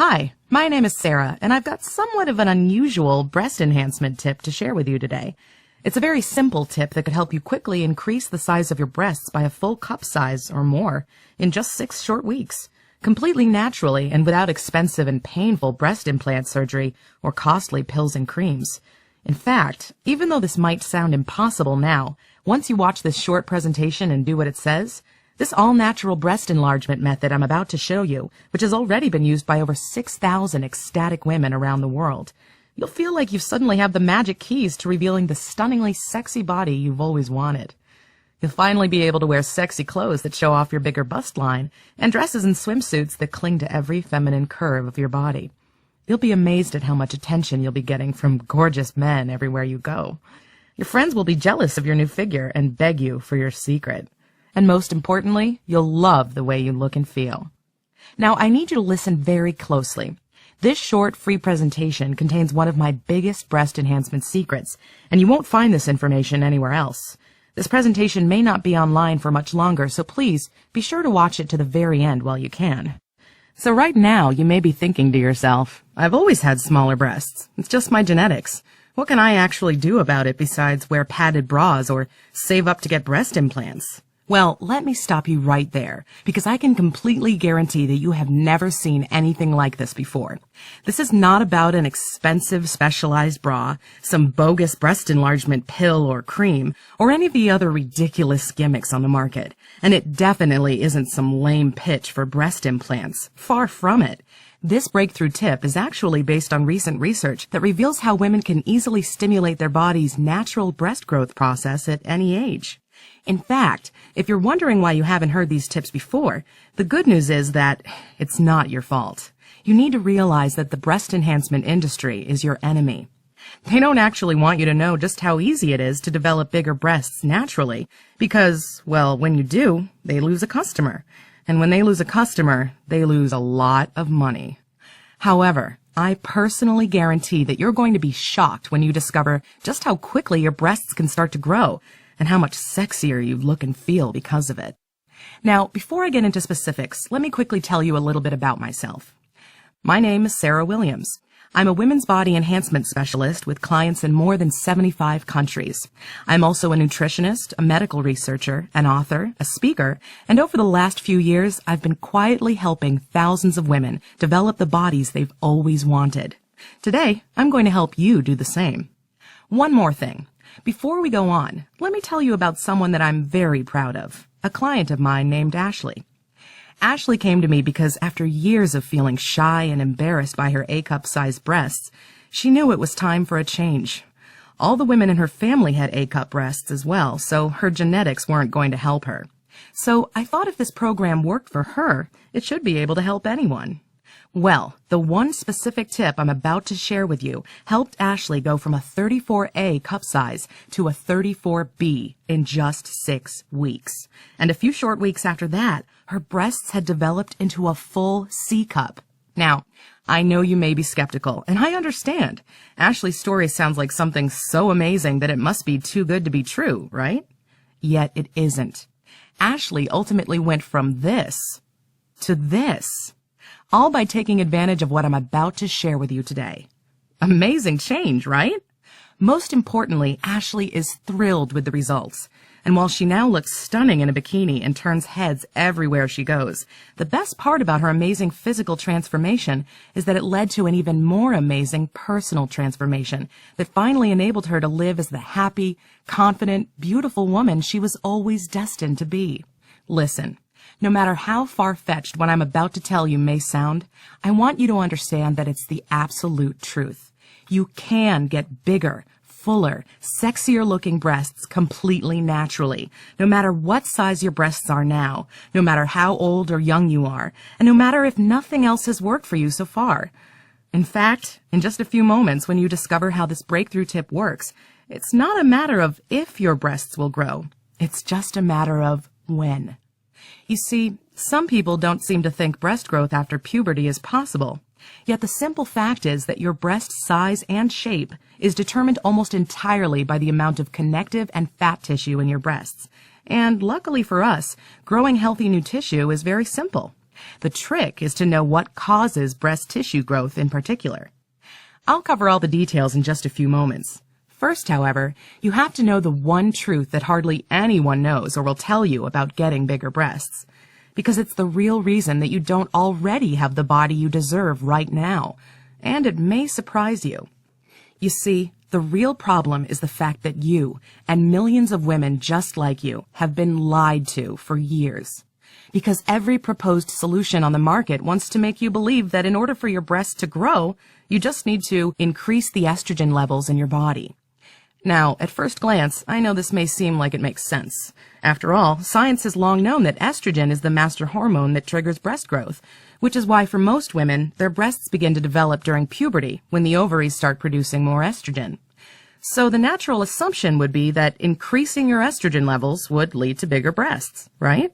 Hi, my name is Sarah, and I've got somewhat of an unusual breast enhancement tip to share with you today. It's a very simple tip that could help you quickly increase the size of your breasts by a full cup size or more in just 6 short weeks, completely naturally and without expensive and painful breast implant surgery or costly pills and creams. In fact, even though this might sound impossible now, once you watch this short presentation and do what it says, this all-natural breast enlargement method I'm about to show you, which has already been used by over 6,000 ecstatic women around the world, you'll feel like you suddenly have the magic keys to revealing the stunningly sexy body you've always wanted. You'll finally be able to wear sexy clothes that show off your bigger bust line and dresses and swimsuits that cling to every feminine curve of your body. You'll be amazed at how much attention you'll be getting from gorgeous men everywhere you go. Your friends will be jealous of your new figure and beg you for your secret. And most importantly, you'll love the way you look and feel. Now, I need you to listen very closely. This short, free presentation contains one of my biggest breast enhancement secrets, and you won't find this information anywhere else. This presentation may not be online for much longer, so please be sure to watch it to the very end while you can. So right now, you may be thinking to yourself, I've always had smaller breasts. It's just my genetics. What can I actually do about it besides wear padded bras or save up to get breast implants? Well, let me stop you right there, because I can completely guarantee that you have never seen anything like this before. This is not about an expensive specialized bra, some bogus breast enlargement pill or cream, or any of the other ridiculous gimmicks on the market. And it definitely isn't some lame pitch for breast implants. Far from it. This breakthrough tip is actually based on recent research that reveals how women can easily stimulate their body's natural breast growth process at any age. In fact, if you're wondering why you haven't heard these tips before, the good news is that it's not your fault. You need to realize that the breast enhancement industry is your enemy. They don't actually want you to know just how easy it is to develop bigger breasts naturally, because, well, when you do, they lose a customer. And when they lose a customer, they lose a lot of money. However, I personally guarantee that you're going to be shocked when you discover just how quickly your breasts can start to grow, and how much sexier you look and feel because of it. Now, before I get into specifics, let me quickly tell you a little bit about myself. My name is Sarah Williams. I'm a women's body enhancement specialist with clients in more than 75 countries. I'm also a nutritionist, a medical researcher, an author, a speaker, and over the last few years, I've been quietly helping thousands of women develop the bodies they've always wanted. Today, I'm going to help you do the same. One more thing. Before we go on, let me tell you about someone that I'm very proud of, a client of mine named Ashley. Ashley came to me because after years of feeling shy and embarrassed by her A-cup-sized breasts, she knew it was time for a change. All the women in her family had A-cup breasts as well, so her genetics weren't going to help her. So I thought if this program worked for her, it should be able to help anyone. Well, the one specific tip I'm about to share with you helped Ashley go from a 34A cup size to a 34B in just 6 weeks. And a few short weeks after that, her breasts had developed into a full C cup. Now, I know you may be skeptical, and I understand. Ashley's story sounds like something so amazing that it must be too good to be true, right? Yet it isn't. Ashley ultimately went from this to this, all by taking advantage of what I'm about to share with you today. Amazing change, right? Most importantly, Ashley is thrilled with the results. And while she now looks stunning in a bikini and turns heads everywhere she goes, the best part about her amazing physical transformation is that it led to an even more amazing personal transformation that finally enabled her to live as the happy, confident, beautiful woman she was always destined to be. Listen. No matter how far-fetched what I'm about to tell you may sound, I want you to understand that it's the absolute truth. You can get bigger, fuller, sexier-looking breasts completely naturally, no matter what size your breasts are now, no matter how old or young you are, and no matter if nothing else has worked for you so far. In fact, in just a few moments when you discover how this breakthrough tip works, it's not a matter of if your breasts will grow. It's just a matter of when. You see, some people don't seem to think breast growth after puberty is possible. Yet the simple fact is that your breast size and shape is determined almost entirely by the amount of connective and fat tissue in your breasts. And luckily for us, growing healthy new tissue is very simple. The trick is to know what causes breast tissue growth in particular. I'll cover all the details in just a few moments. First, however, you have to know the one truth that hardly anyone knows or will tell you about getting bigger breasts. Because it's the real reason that you don't already have the body you deserve right now. And it may surprise you. You see, the real problem is the fact that you, and millions of women just like you, have been lied to for years. Because every proposed solution on the market wants to make you believe that in order for your breasts to grow, you just need to increase the estrogen levels in your body. Now, at first glance, I know this may seem like it makes sense. After all, science has long known that estrogen is the master hormone that triggers breast growth, which is why for most women, their breasts begin to develop during puberty when the ovaries start producing more estrogen. So the natural assumption would be that increasing your estrogen levels would lead to bigger breasts, right?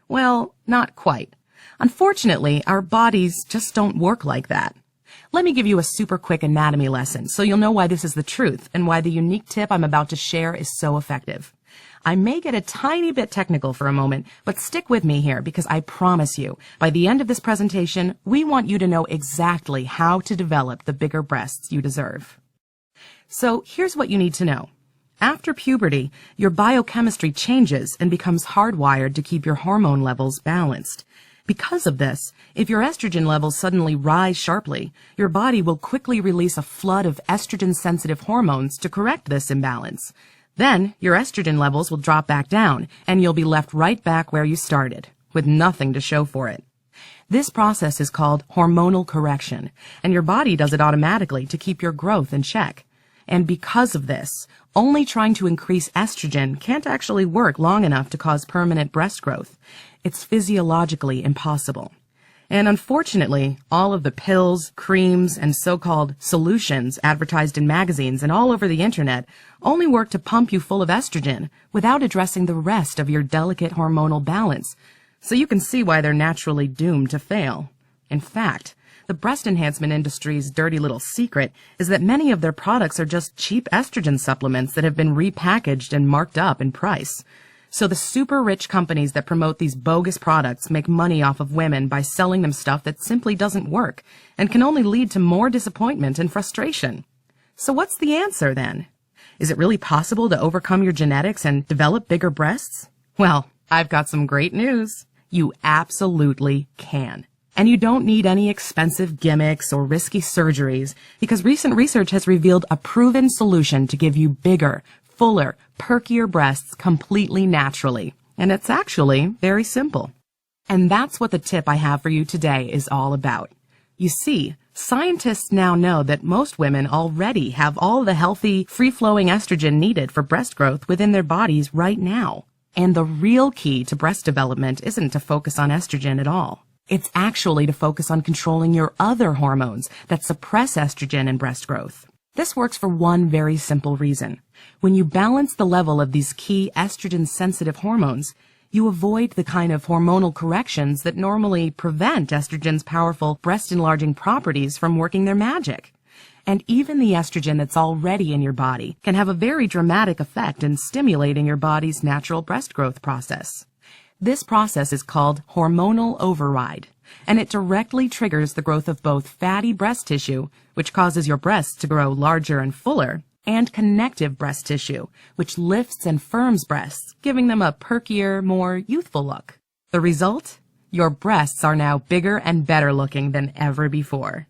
Well, not quite. Unfortunately, our bodies just don't work like that. Let me give you a super quick anatomy lesson so you'll know why this is the truth and why the unique tip I'm about to share is so effective. I may get a tiny bit technical for a moment, but stick with me here because I promise you, by the end of this presentation, we want you to know exactly how to develop the bigger breasts you deserve. So here's what you need to know. After puberty, your biochemistry changes and becomes hardwired to keep your hormone levels balanced. Because of this, if your estrogen levels suddenly rise sharply, your body will quickly release a flood of estrogen-sensitive hormones to correct this imbalance. Then, your estrogen levels will drop back down, and you'll be left right back where you started, with nothing to show for it. This process is called hormonal correction, and your body does it automatically to keep your growth in check. And because of this, only trying to increase estrogen can't actually work long enough to cause permanent breast growth. It's physiologically impossible. And unfortunately, all of the pills, creams, and so-called solutions advertised in magazines and all over the internet only work to pump you full of estrogen without addressing the rest of your delicate hormonal balance. So you can see why they're naturally doomed to fail. In fact, the breast enhancement industry's dirty little secret is that many of their products are just cheap estrogen supplements that have been repackaged and marked up in price. So the super rich companies that promote these bogus products make money off of women by selling them stuff that simply doesn't work and can only lead to more disappointment and frustration. So what's the answer then? Is it really possible to overcome your genetics and develop bigger breasts? Well, I've got some great news. You absolutely can. And you don't need any expensive gimmicks or risky surgeries because recent research has revealed a proven solution to give you bigger, fuller, perkier breasts completely naturally. And it's actually very simple. And that's what the tip I have for you today is all about. You see, scientists now know that most women already have all the healthy, free-flowing estrogen needed for breast growth within their bodies right now. And the real key to breast development isn't to focus on estrogen at all. It's actually to focus on controlling your other hormones that suppress estrogen and breast growth. This works for one very simple reason. When you balance the level of these key estrogen-sensitive hormones, you avoid the kind of hormonal corrections that normally prevent estrogen's powerful breast-enlarging properties from working their magic. And even the estrogen that's already in your body can have a very dramatic effect in stimulating your body's natural breast growth process. This process is called hormonal override, and it directly triggers the growth of both fatty breast tissue, which causes your breasts to grow larger and fuller, and connective breast tissue, which lifts and firms breasts, giving them a perkier, more youthful look. The result? Your breasts are now bigger and better looking than ever before.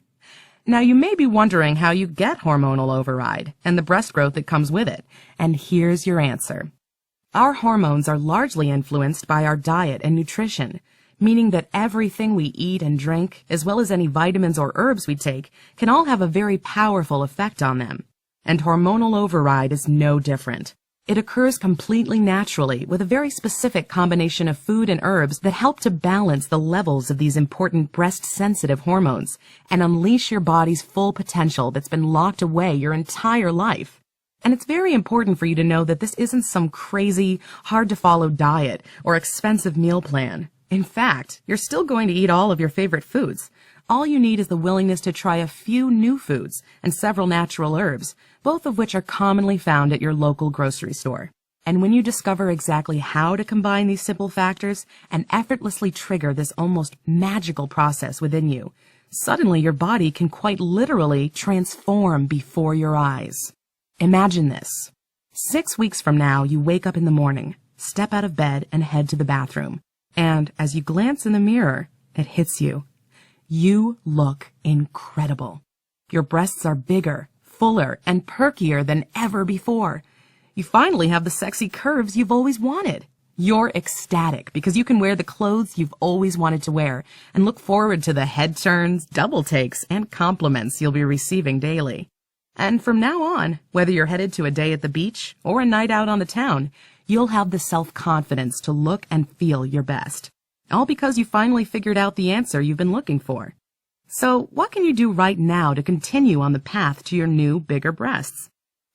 Now you may be wondering how you get hormonal override and the breast growth that comes with it, and here's your answer. Our hormones are largely influenced by our diet and nutrition, meaning that everything we eat and drink, as well as any vitamins or herbs we take, can all have a very powerful effect on them. And hormonal override is no different. It occurs completely naturally with a very specific combination of food and herbs that help to balance the levels of these important breast-sensitive hormones and unleash your body's full potential that's been locked away your entire life. And it's very important for you to know that this isn't some crazy, hard-to-follow diet or expensive meal plan. In fact, you're still going to eat all of your favorite foods. All you need is the willingness to try a few new foods and several natural herbs, both of which are commonly found at your local grocery store. And when you discover exactly how to combine these simple factors and effortlessly trigger this almost magical process within you, suddenly your body can quite literally transform before your eyes. Imagine this. 6 weeks from now, you wake up in the morning, step out of bed, and head to the bathroom. And as you glance in the mirror, it hits you. You look incredible. Your breasts are bigger, fuller, and perkier than ever before. You finally have the sexy curves you've always wanted. You're ecstatic because you can wear the clothes you've always wanted to wear and look forward to the head turns, double takes, and compliments you'll be receiving daily. And from now on, whether you're headed to a day at the beach or a night out on the town, you'll have the self-confidence to look and feel your best. All because you finally figured out the answer you've been looking for. So what can you do right now to continue on the path to your new, bigger breasts?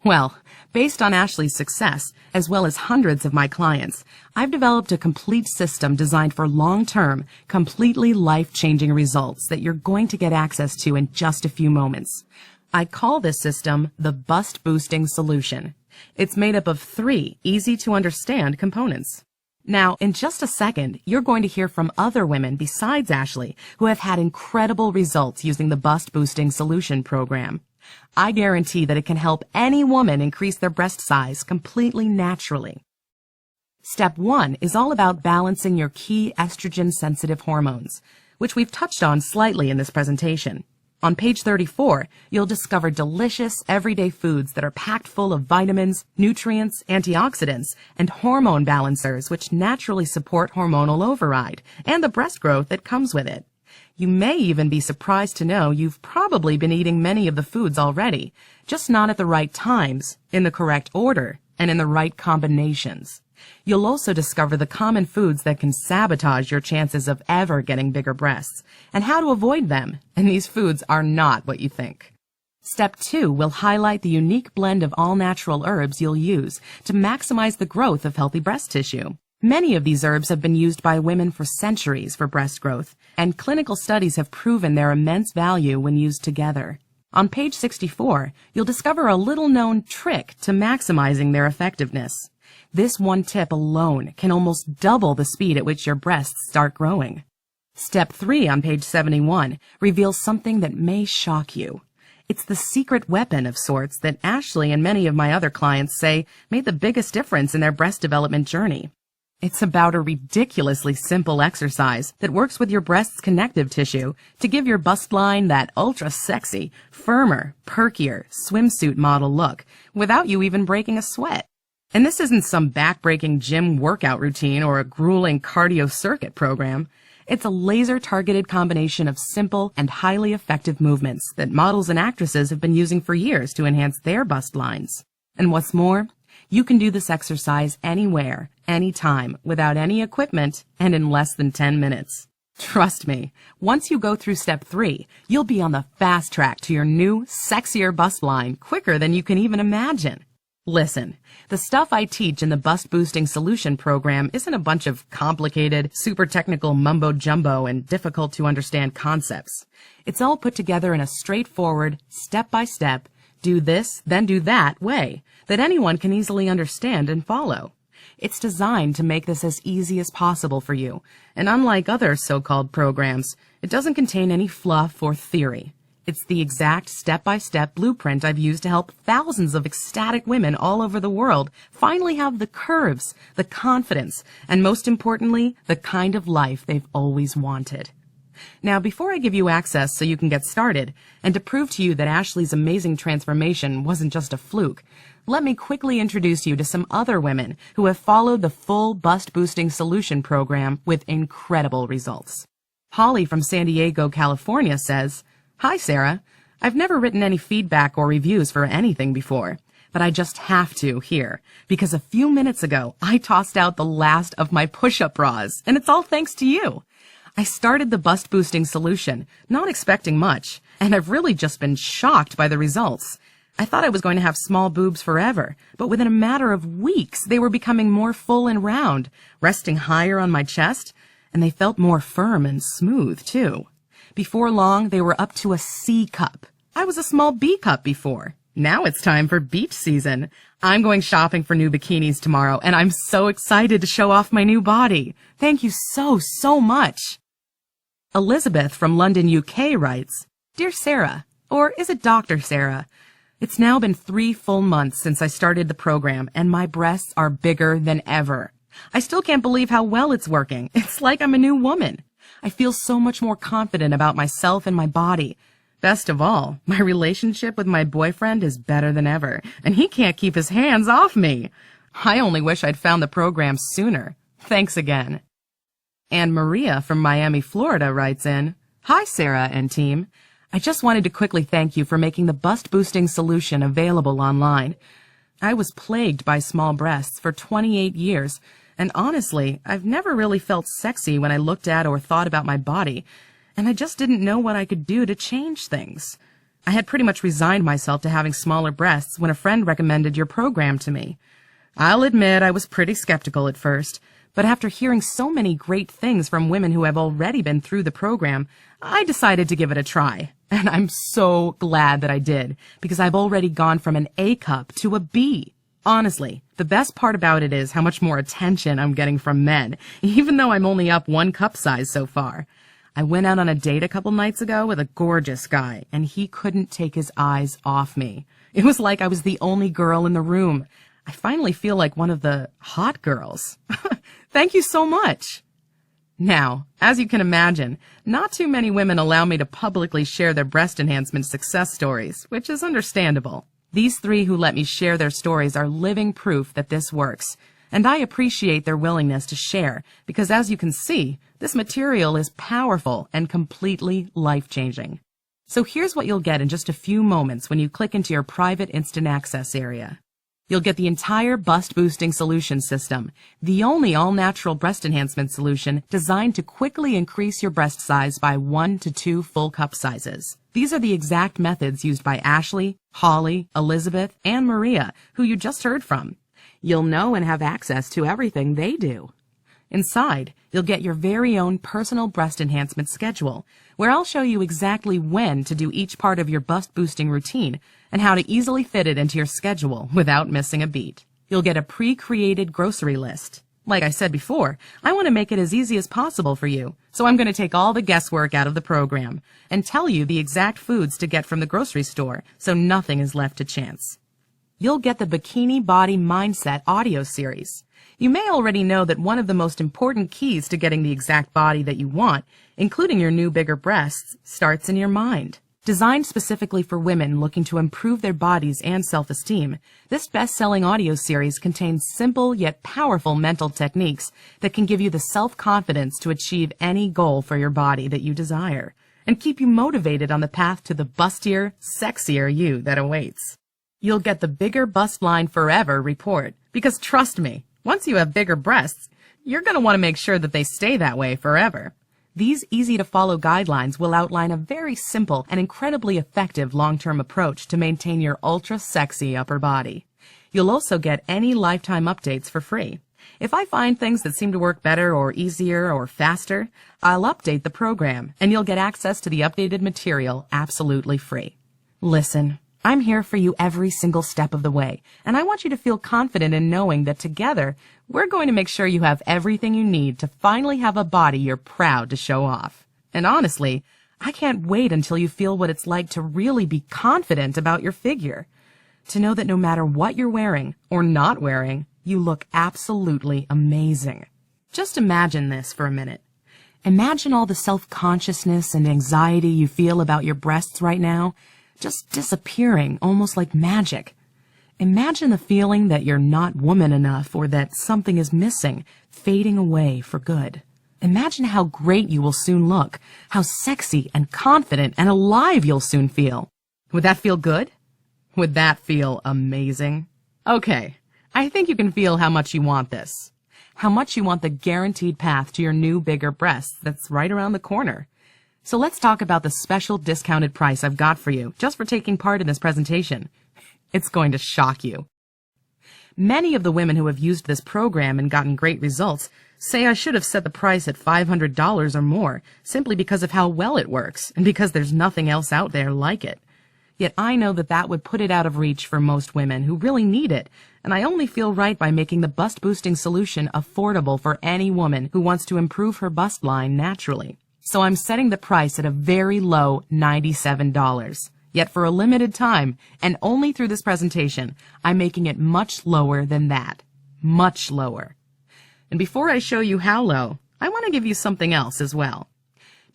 Well, based on Ashley's success, as well as hundreds of my clients, I've developed a complete system designed for long-term, completely life-changing results that you're going to get access to in just a few moments. I call this system the Bust Boosting Solution. It's made up of 3 easy-to-understand components. Now, in just a second, you're going to hear from other women besides Ashley who have had incredible results using the Bust Boosting Solution program. I guarantee that it can help any woman increase their breast size completely naturally. Step 1 is all about balancing your key estrogen-sensitive hormones, which we've touched on slightly in this presentation. On page 34, you'll discover delicious, everyday foods that are packed full of vitamins, nutrients, antioxidants, and hormone balancers which naturally support hormonal override and the breast growth that comes with it. You may even be surprised to know you've probably been eating many of the foods already, just not at the right times, in the correct order, and in the right combinations. You'll also discover the common foods that can sabotage your chances of ever getting bigger breasts, and how to avoid them, and these foods are not what you think. Step 2 will highlight the unique blend of all-natural herbs you'll use to maximize the growth of healthy breast tissue. Many of these herbs have been used by women for centuries for breast growth, and clinical studies have proven their immense value when used together. On page 64, you'll discover a little-known trick to maximizing their effectiveness. This one tip alone can almost double the speed at which your breasts start growing. Step 3 on page 71 reveals something that may shock you. It's the secret weapon of sorts that Ashley and many of my other clients say made the biggest difference in their breast development journey. It's about a ridiculously simple exercise that works with your breast's connective tissue to give your bustline that ultra-sexy, firmer, perkier, swimsuit model look without you even breaking a sweat. And this isn't some back-breaking gym workout routine or a grueling cardio circuit program. It's a laser-targeted combination of simple and highly effective movements that models and actresses have been using for years to enhance their bust lines. And what's more, you can do this exercise anywhere, anytime, without any equipment, and in less than 10 minutes. Trust me, once you go through step 3, you'll be on the fast track to your new, sexier bust line quicker than you can even imagine. Listen, the stuff I teach in the Bust Boosting Solution program isn't a bunch of complicated, super technical mumbo-jumbo and difficult to understand concepts. It's all put together in a straightforward, step-by-step, do this, then do that way that anyone can easily understand and follow. It's designed to make this as easy as possible for you, and unlike other so-called programs, it doesn't contain any fluff or theory. It's the exact step-by-step blueprint I've used to help thousands of ecstatic women all over the world finally have the curves, the confidence, and most importantly, the kind of life they've always wanted. Now, before I give you access so you can get started, and to prove to you that Ashley's amazing transformation wasn't just a fluke, let me quickly introduce you to some other women who have followed the full Bust Boosting Solution program with incredible results. Holly from San Diego, California says, "Hi, Sarah. I've never written any feedback or reviews for anything before, but I just have to here, because a few minutes ago I tossed out the last of my push-up bras, and it's all thanks to you. I started the Bust Boosting Solution, not expecting much, and I've really just been shocked by the results. I thought I was going to have small boobs forever, but within a matter of weeks they were becoming more full and round, resting higher on my chest, and they felt more firm and smooth, too. Before long, they were up to a C cup. I was a small B cup before. Now it's time for beach season. I'm going shopping for new bikinis tomorrow, and I'm so excited to show off my new body. Thank you so much. Elizabeth from London, UK writes, Dear Sarah, or is it Dr. Sarah? It's now been 3 full months since I started the program, and my breasts are bigger than ever. I still can't believe how well it's working. It's like I'm a new woman. I feel so much more confident about myself and my body. Best of all, my relationship with my boyfriend is better than ever, and he can't keep his hands off me. I only wish I'd found the program sooner. Thanks again. And Maria from Miami, Florida writes in, Hi, Sarah and team. I just wanted to quickly thank you for making the bust-boosting solution available online. I was plagued by small breasts for 28 years, and honestly, I've never really felt sexy when I looked at or thought about my body, and I just didn't know what I could do to change things. I had pretty much resigned myself to having smaller breasts when a friend recommended your program to me. I'll admit I was pretty skeptical at first, but after hearing so many great things from women who have already been through the program, I decided to give it a try. And I'm so glad that I did, because I've already gone from an A cup to a B. Honestly, the best part about it is how much more attention I'm getting from men, even though I'm only up 1 cup size so far. I went out on a date a couple nights ago with a gorgeous guy, and he couldn't take his eyes off me. It was like I was the only girl in the room. I finally feel like one of the hot girls. Thank you so much. Now, as you can imagine, not too many women allow me to publicly share their breast enhancement success stories, which is understandable. These 3 who let me share their stories are living proof that this works, and I appreciate their willingness to share because, as you can see, this material is powerful and completely life-changing. So here's what you'll get in just a few moments when you click into your private instant access area. You'll get the entire bust-boosting solution system, the only all-natural breast enhancement solution designed to quickly increase your breast size by 1 to 2 full cup sizes. These are the exact methods used by Ashley, Holly, Elizabeth, and Maria, who you just heard from. You'll know and have access to everything they do. Inside, you'll get your very own personal breast enhancement schedule, where I'll show you exactly when to do each part of your bust-boosting routine and how to easily fit it into your schedule without missing a beat. You'll get a pre-created grocery list. Like I said before, I want to make it as easy as possible for you, so I'm going to take all the guesswork out of the program and tell you the exact foods to get from the grocery store so nothing is left to chance. You'll get the Bikini Body Mindset audio series. You may already know that one of the most important keys to getting the exact body that you want, including your new bigger breasts, starts in your mind. Designed specifically for women looking to improve their bodies and self-esteem, this best-selling audio series contains simple yet powerful mental techniques that can give you the self-confidence to achieve any goal for your body that you desire and keep you motivated on the path to the bustier, sexier you that awaits. You'll get the Bigger Bustline Forever report, because trust me, once you have bigger breasts, you're going to want to make sure that they stay that way forever. These easy-to-follow guidelines will outline a very simple and incredibly effective long-term approach to maintain your ultra-sexy upper body. You'll also get any lifetime updates for free. If I find things that seem to work better or easier or faster, I'll update the program, and you'll get access to the updated material absolutely free. Listen, I'm here for you every single step of the way, and I want you to feel confident in knowing that together, we're going to make sure you have everything you need to finally have a body you're proud to show off. And honestly, I can't wait until you feel what it's like to really be confident about your figure. To know that no matter what you're wearing or not wearing, you look absolutely amazing. Just imagine this for a minute. Imagine all the self-consciousness and anxiety you feel about your breasts right now, just disappearing almost like magic. Imagine the feeling that you're not woman enough or that something is missing, fading away for good. Imagine how great you will soon look, how sexy and confident and alive you'll soon feel. Would that feel good? Would that feel amazing? Okay, I think you can feel how much you want this. How much you want the guaranteed path to your new bigger breasts that's right around the corner. So let's talk about the special discounted price I've got for you just for taking part in this presentation. It's going to shock you. Many of the women who have used this program and gotten great results say I should have set the price at $500 or more simply because of how well it works and because there's nothing else out there like it. Yet I know that that would put it out of reach for most women who really need it, and I only feel right by making the bust-boosting solution affordable for any woman who wants to improve her bust line naturally. So I'm setting the price at a very low $97. Yet for a limited time, and only through this presentation, I'm making it much lower than that. Much lower. And before I show you how low, I want to give you something else as well.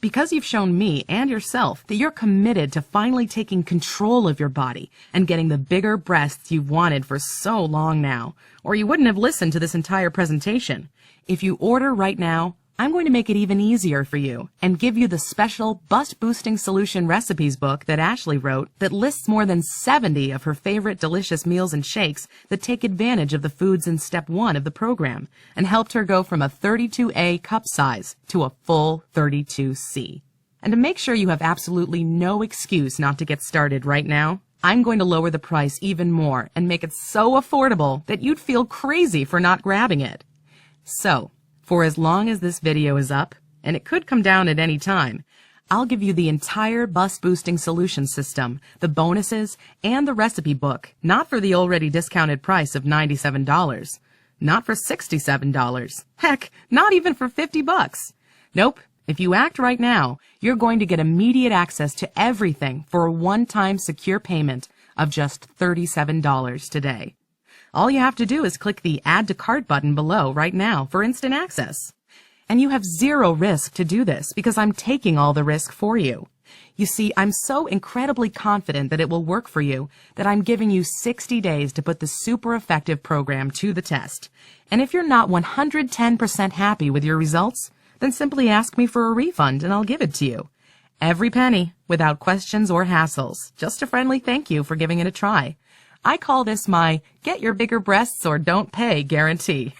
Because you've shown me and yourself that you're committed to finally taking control of your body and getting the bigger breasts you've wanted for so long now, or you wouldn't have listened to this entire presentation. If you order right now, I'm going to make it even easier for you and give you the special Bust Boosting Solution Recipes book that Ashley wrote that lists more than 70 of her favorite delicious meals and shakes that take advantage of the foods in step 1 of the program and helped her go from a 32A cup size to a full 32C. And to make sure you have absolutely no excuse not to get started right now, I'm going to lower the price even more and make it so affordable that you'd feel crazy for not grabbing it. So, for as long as this video is up, and it could come down at any time, I'll give you the entire Bust Boosting Solution System, the bonuses, and the recipe book, not for the already discounted price of $97. Not for $67. Heck, not even for $50. Nope. If you act right now, you're going to get immediate access to everything for a one-time secure payment of just $37 today. All you have to do is click the Add to Cart button below right now for instant access. And you have zero risk to do this because I'm taking all the risk for you. You see, I'm so incredibly confident that it will work for you that I'm giving you 60 days to put the super effective program to the test. And if you're not 110% happy with your results, then simply ask me for a refund and I'll give it to you. Every penny, without questions or hassles. Just a friendly thank you for giving it a try. I call this my get your bigger breasts or don't pay guarantee.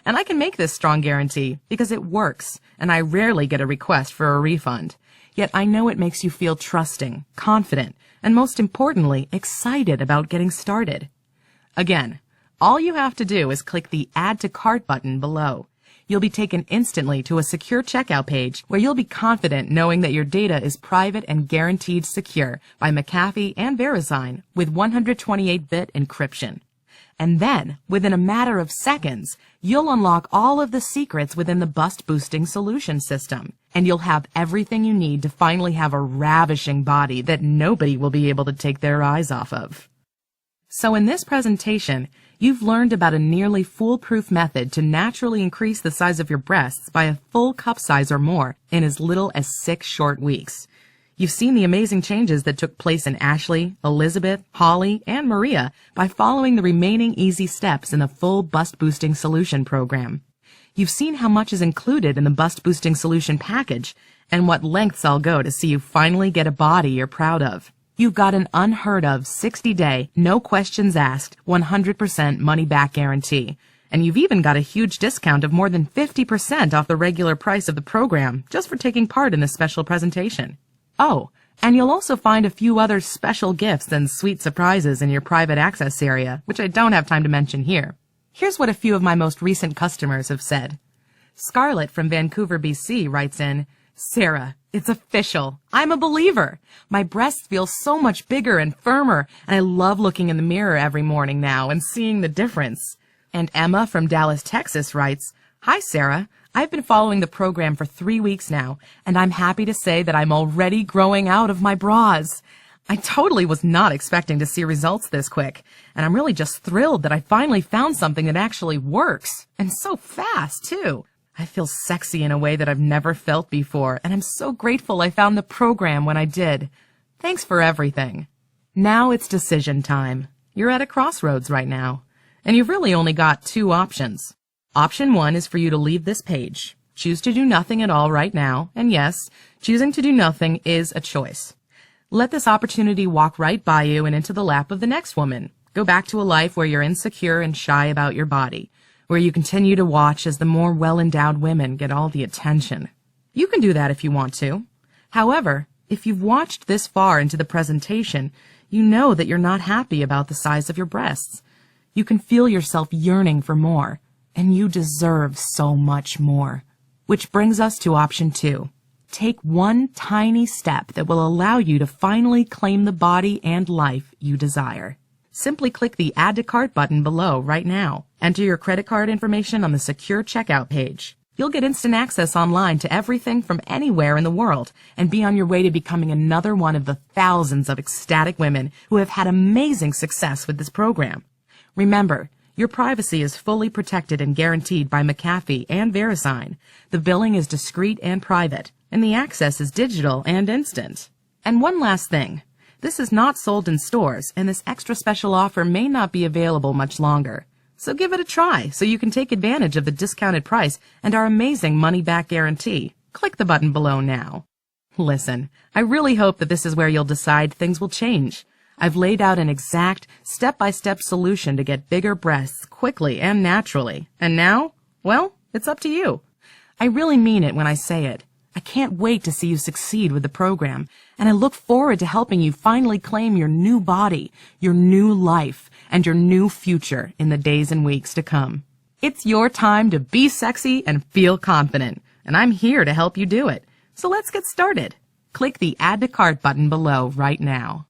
And I can make this strong guarantee because it works, and I rarely get a request for a refund. Yet I know it makes you feel trusting, confident, and most importantly, excited about getting started. Again, all you have to do is click the Add to Cart button below. You'll be taken instantly to a secure checkout page where you'll be confident knowing that your data is private and guaranteed secure by McAfee and VeriSign with 128-bit encryption. And then, within a matter of seconds, you'll unlock all of the secrets within the Bust Boosting Solution System. And you'll have everything you need to finally have a ravishing body that nobody will be able to take their eyes off of. So in this presentation, you've learned about a nearly foolproof method to naturally increase the size of your breasts by a full cup size or more in as little as 6 short weeks. You've seen the amazing changes that took place in Ashley, Elizabeth, Holly, and Maria by following the remaining easy steps in the full Bust Boosting Solution program. You've seen how much is included in the Bust Boosting Solution package and what lengths I'll go to see you finally get a body you're proud of. You've got an unheard of 60-day, no questions asked, 100% money-back guarantee. And you've even got a huge discount of more than 50% off the regular price of the program just for taking part in this special presentation. Oh, and you'll also find a few other special gifts and sweet surprises in your private access area, which I don't have time to mention here. Here's what a few of my most recent customers have said. Scarlett from Vancouver, BC writes in, Sarah, it's official. I'm a believer. My breasts feel so much bigger and firmer, and I love looking in the mirror every morning now and seeing the difference. And Emma from Dallas, Texas writes, Hi, Sarah. I've been following the program for 3 weeks now, and I'm happy to say that I'm already growing out of my bras. I totally was not expecting to see results this quick, and I'm really just thrilled that I finally found something that actually works, and so fast, too. I feel sexy in a way that I've never felt before, and I'm so grateful I found the program when I did. Thanks for everything. Now it's decision time. You're at a crossroads right now, and you've really only got 2 options. Option 1 is for you to leave this page. Choose to do nothing at all right now, and yes, choosing to do nothing is a choice. Let this opportunity walk right by you and into the lap of the next woman. Go back to a life where you're insecure and shy about your body, where you continue to watch as the more well-endowed women get all the attention. You can do that if you want to. However, if you've watched this far into the presentation, you know that you're not happy about the size of your breasts. You can feel yourself yearning for more, and you deserve so much more. Which brings us to option 2. Take one tiny step that will allow you to finally claim the body and life you desire. Simply click the Add to Cart button below right now. Enter your credit card information on the secure checkout page. You'll get instant access online to everything from anywhere in the world and be on your way to becoming another one of the thousands of ecstatic women who have had amazing success with this program. Remember, your privacy is fully protected and guaranteed by McAfee and VeriSign. The billing is discreet and private, and the access is digital and instant. And one last thing. This is not sold in stores, and this extra special offer may not be available much longer. So give it a try so you can take advantage of the discounted price and our amazing money-back guarantee. Click the button below now. Listen, I really hope that this is where you'll decide things will change. I've laid out an exact, step-by-step solution to get bigger breasts quickly and naturally. And now, well, it's up to you. I really mean it when I say it. I can't wait to see you succeed with the program, and I look forward to helping you finally claim your new body, your new life, and your new future in the days and weeks to come. It's your time to be sexy and feel confident, and I'm here to help you do it. So let's get started. Click the Add to Cart button below right now.